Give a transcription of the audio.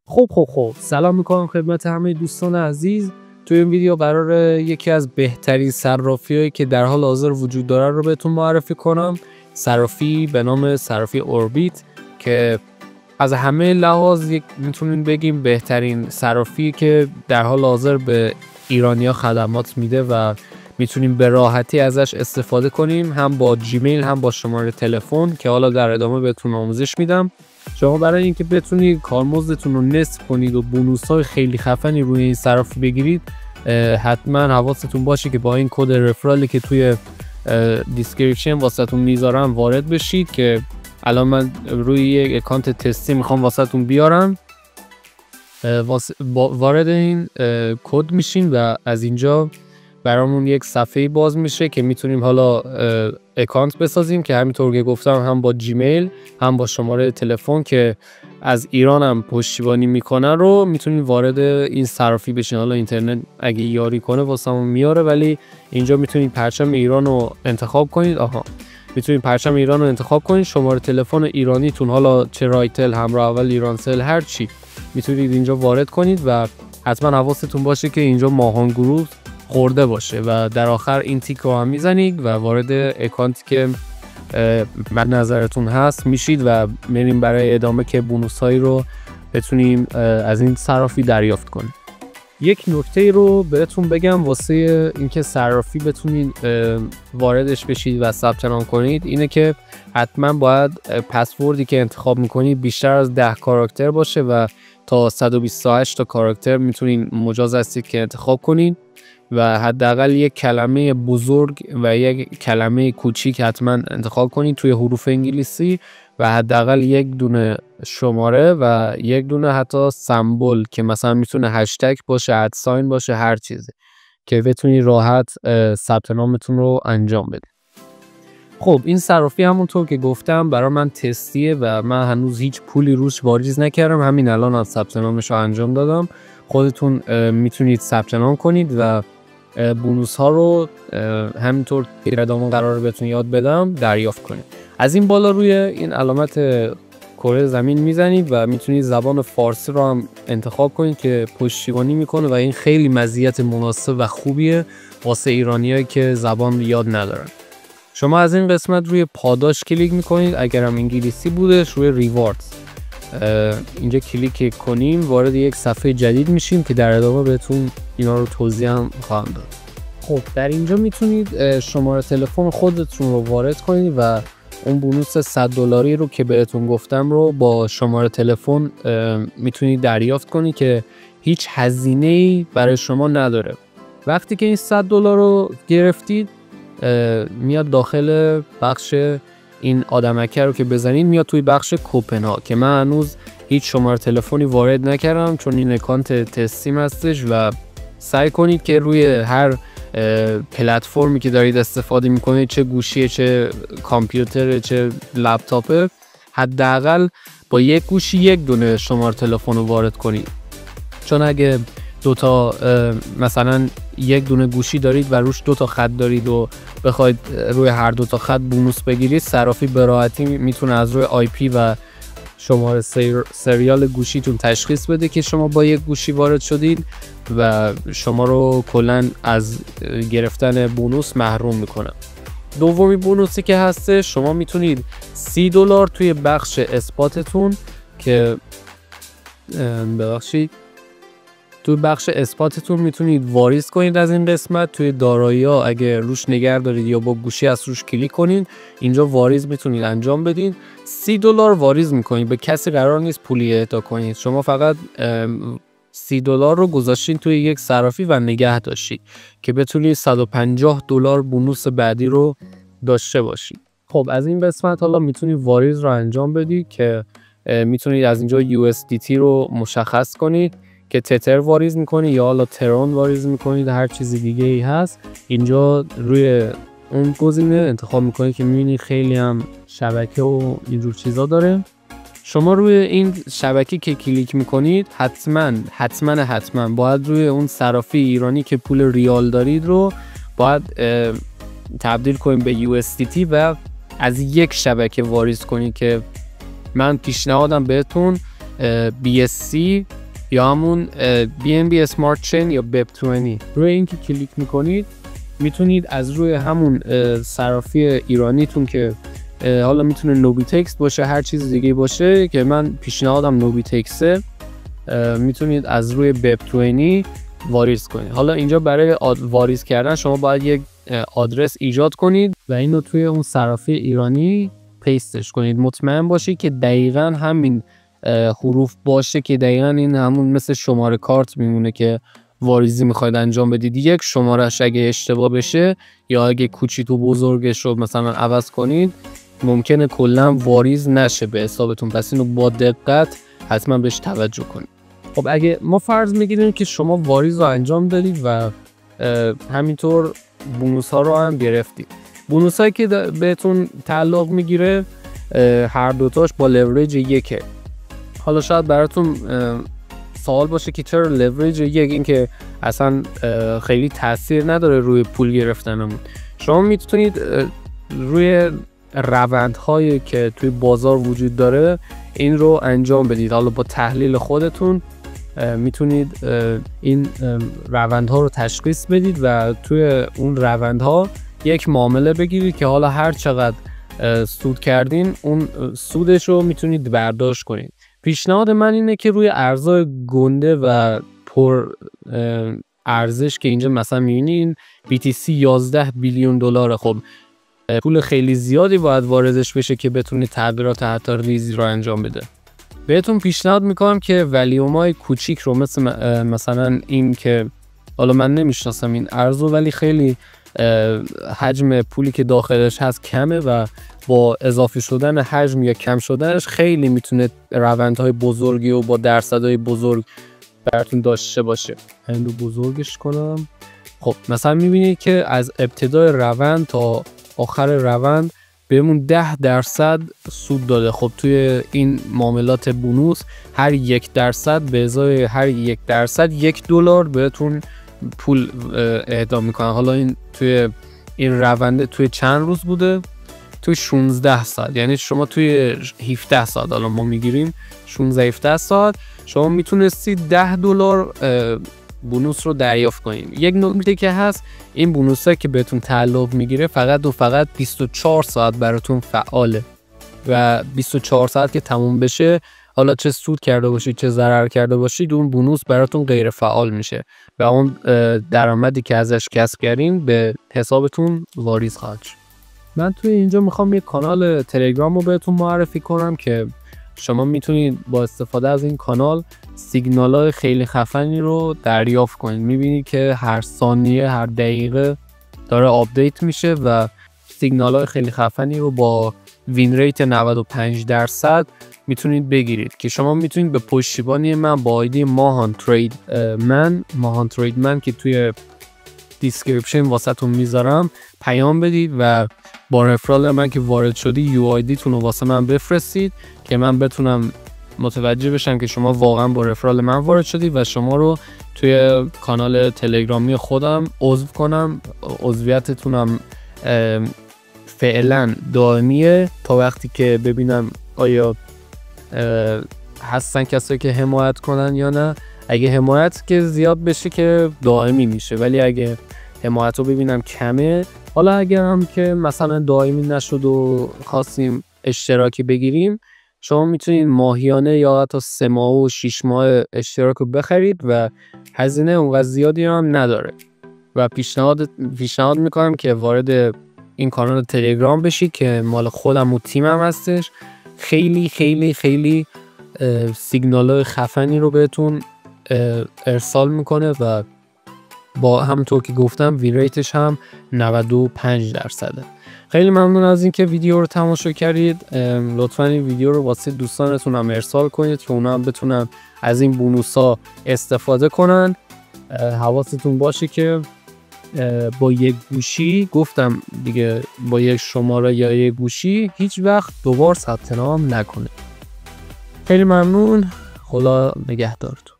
خب سلام میکنم خدمت همه دوستان عزیز. توی این ویدیو قراره یکی از بهترین صرافی‌هایی که در حال حاضر وجود داره رو بهتون معرفی کنم. صرافی به نام صرافی اوربیت که از همه لحاظ میتونیم بگیم بهترین صرافی که در حال حاضر به ایرانیا خدمات میده و میتونیم به راحتی ازش استفاده کنیم، هم با جیمیل هم با شماره تلفن که حالا در ادامه بهتون آموزش میدم. شما برای اینکه بتونید کارمزدتون رو نصف کنید و بونوس‌های خیلی خفنی روی این صرافی بگیرید، حتما حواستون باشه که با این کد رفرالی که توی دیسکریپشن واسهتون میذارم وارد بشید، که الان من روی یک اکانت تستی میخوام واسهتون بیارم. وارد این کد میشین و از اینجا برامون یک صفحه باز میشه که میتونیم حالا اکانت بسازیم که همینطور که گفتم هم با جیمیل هم با شماره تلفن که از ایران هم پشتیبانی میکنه رو میتونید وارد این صرافی بشین. حالا اینترنت اگه یاری کنه واسمون میاره، ولی اینجا میتونید پرچم ایران رو انتخاب کنید. میتونید پرچم ایران رو انتخاب کنید، شماره تلفن ایرانیتون، حالا چه رایتل، همراه اول، ایرانسل، هر چی میتونید اینجا وارد کنید و حتما حواستون باشه که اینجا ماهان گروه خورده باشه و در آخر این تیک رو هم میزنید و وارد اکانتی که من نظرتون هست میشید و میریم برای ادامه که بونوس هایی رو بتونیم از این صرافی دریافت کنیم. یک نکته رو بهتون بگم واسه اینکه صرافی بتونید واردش بشید و ثبت نام کنید، اینه که حتما باید پسوردی که انتخاب میکنید بیشتر از 10 کاراکتر باشه و تا 128 تا کاراکتر میتونید مجاز هستید که انتخاب کنید و حداقل یک کلمه بزرگ و یک کلمه کوچیک حتما انتخاب کنید توی حروف انگلیسی و حداقل یک دونه شماره و یک دونه حتی سمبل که مثلا میتونه هشتگ باشه، ادساین باشه، هر چیزی که بتونید راحت ثبت نامتون رو انجام بدید. خب این صرافی همونطور که گفتم برای من تستیه و من هنوز هیچ پولی روش واریز نکردم، همین الان از ثبت نامش رو انجام دادم. خودتون میتونید ثبت نام کنید و بونوس ها رو همینطور که ادامه قرار بهتون یاد بدم دریافت کنید. از این بالا روی این علامت کره زمین میزنید و میتونید زبان فارسی رو هم انتخاب کنید که پشتیبانی میکنه و این خیلی مزیت مناسب و خوبیه واسه ایرانیایی که زبان یاد ندارن. شما از این قسمت روی پاداش کلیک میکنید، اگر هم انگلیسی بودش روی ریواردز اینجا کلیک کنیم وارد یک صفحه جدید میشیم که در ادامه بهتون اینا رو توضیح هم خواهم داد. خب در اینجا میتونید شماره تلفن خودتون رو وارد کنید و اون بونوس $100 رو که بهتون گفتم رو با شماره تلفن میتونید دریافت کنید که هیچ هزینه‌ای برای شما نداره. وقتی که این $100 رو گرفتید میاد داخل بخش این آدمکه رو که بزنید میاد توی بخش کوپن ها که من هنوز هیچ شماره تلفنی وارد نکردم چون این اکانت تستیم هستش و سعی کنید که روی هر پلتفرمی که دارید استفاده میکنید، چه گوشیه، چه کامپیوتر، چه لپتاپه، حداقل با یک گوشی یک دونه شماره تلفن رو وارد کنید. چون اگه دوتا مثلا یک دونه گوشی دارید و روش 2 تا خط دارید و بخواید روی هر 2 تا خط بونوس بگیرید، صرافی به راحتی میتونه از روی آی پی و شماره سریال گوشیتون تشخیص بده که شما با یک گوشی وارد شدید و شما رو کلا از گرفتن بونوس محروم میکنه. دومی بونوسی که هسته، شما میتونید $30 توی بخش اثباتتون که توی بخش اثباتتون میتونید واریز کنید از این قسمت. توی دارایی ها اگه روش نگه دارید یا با گوشی از روش کلیک کنید اینجا واریز میتونید انجام بدین. $30 واریز میکنید، به کسی قرار نیست پولی اهدا کنید، شما فقط $30 رو گذاشتین توی یک صرافی و نگه داشتید که بتونید $150 بونوس بعدی رو داشته باشید. خب از این قسمت حالا میتونید واریز رو انجام بدید که میتونید از اینجا USDT رو مشخص کنید که تتر واریز میکنید یا حالا ترون واریز میکنید، هر چیزی دیگه ای هست اینجا روی اون گزینه انتخاب میکنید که میبینید خیلی هم شبکه و اینجور چیزا داره. شما روی این شبکه که کلیک میکنید حتما باید روی اون صرافی ایرانی که پول ریال دارید رو باید تبدیل کنید به USDT و از یک شبکه واریز کنید که من پیشنهادم بهتون BSC یا همون BNB Smart Chain یا BEP20. روی این که کلیک میکنید میتونید از روی همون صرافی ایرانیتون که حالا میتونه نوبیتکس باشه، هر چیز دیگه باشه که من پیشنهادم نوبیتکسه، میتونید از روی BEP20 واریز کنید. حالا اینجا برای واریز کردن شما باید یک آدرس ایجاد کنید و اینو توی اون صرافی ایرانی پیستش کنید. مطمئن باشید که دقیقاً همین حروف باشه که دقیقاً این همون مثل شماره کارت میمونه که واریزی میخواید انجام بدید. یک شمارهش اگه اشتباه بشه یا اگه کوچیک و بزرگش رو مثلا عوض کنید ممکنه کلا واریز نشه به حسابتون، پس اینو با دقت حتما بهش توجه کنید. خب اگه ما فرض میگیریم که شما واریز رو انجام دادید و همینطور بونوس ها رو هم گرفتید، بونوس هایی که بهتون تعلق میگیره هر دوتاش با لورج 1. حالا شاید براتون سوال باشه که چرا لورج 1؟ این که اصلا خیلی تاثیر نداره روی پول گرفتنمون. شما میتونید روی روندهایی که توی بازار وجود داره این رو انجام بدید. حالا با تحلیل خودتون میتونید این روندها رو تشخیص بدید و توی اون روندها یک معامله بگیرید که حالا هر چقدر سود کردین اون سودش رو میتونید برداشت کنید. پیشنهاد من اینه که روی ارزهای گنده و پر ارزش که اینجا مثلا میبینین BTC 11 بیلیون دلار، خب پول خیلی زیادی باید واردش بشه که بتونید تغییرات حتی ریزی رو انجام بده. بهتون پیشنهاد میکنم که ولیومای کوچیک رو مثلا این که حالا من نمیشناسم این ارزو ولی خیلی حجم پولی که داخلش هست کمه و با اضافه شدن حجم یا کم شدنش خیلی میتونه روندهای بزرگی و با درصدهای بزرگ براتون داشته باشه. هندو بزرگش کنم. خب مثلا میبینید که از ابتدای روند تا آخر روند بهمون 10% سود داده. خب توی این معاملات بونوس هر 1% به ازای هر 1% $1 بهتون پول اهدا میکنن. حالا این توی این رونده توی چند روز بوده؟ توی 16 ساعت. یعنی شما توی 17 ساعت حالا ما میگیریم 16-17 ساعت شما میتونستید $10 بونوس رو دریافت کنید. یک نکته که هست این بونوسه که بهتون تعلق میگیره فقط و فقط 24 ساعت براتون فعاله و 24 ساعت که تموم بشه حالا چه سود کرده باشید چه ضرر کرده باشید اون بونوس براتون غیر فعال میشه و اون درآمدی که ازش کسب کردین به حسابتون واریز خواهد شد. من توی اینجا میخوام یک کانال تلگرام رو بهتون معرفی کنم که شما میتونید با استفاده از این کانال سیگنال‌های خیلی خفنی رو دریافت کنید. میبینید که هر ثانیه هر دقیقه داره آپدیت میشه و سیگنال‌های خیلی خفنی رو با وین ریت 95% میتونید بگیرید که شما میتونید به پشتیبانی من با آیدی ماهان ترید من که توی دیسکریپشن واسهتون میذارم پیام بدید و با رفرال من که وارد شدی UID تون رو واسه من بفرستید که من بتونم متوجه بشم که شما واقعا با رفرال من وارد شدید و شما رو توی کانال تلگرامی خودم عضو کنم. عضویتتونم فعلا دائمیه تا وقتی که ببینم آیا هستن کسایی که حمایت کنن یا نه. اگه حمایت که زیاد بشه که دائمی میشه، ولی اگه حمایت رو ببینم کمه، حالا اگر هم که مثلا دائمی نشد و خواستیم اشتراکی بگیریم شما میتونید ماهیانه یا حتی 3 ماه و 6 ماه اشتراک رو بخرید و هزینه اونقدر زیادی هم نداره و پیشنهاد میکنم که وارد این کانال تلگرام بشید که مال خودم و تیمم هستش. خیلی خیلی خیلی سیگنال‌های خفنی رو بهتون ارسال میکنه و با همونطور که گفتم وین ریتش هم 95%. خیلی ممنون از اینکه ویدیو رو تماشا کردید. لطفاً این ویدیو رو واسه دوستانتون هم ارسال کنید که اونا هم بتونن از این بونوس‌ها استفاده کنن. حواستون باشه که با یک گوشی گفتم دیگه با یک شماره یا یک گوشی هیچ وقت دوبار ثبت نام نکنه. خیلی ممنون. خدا نگهدارتون.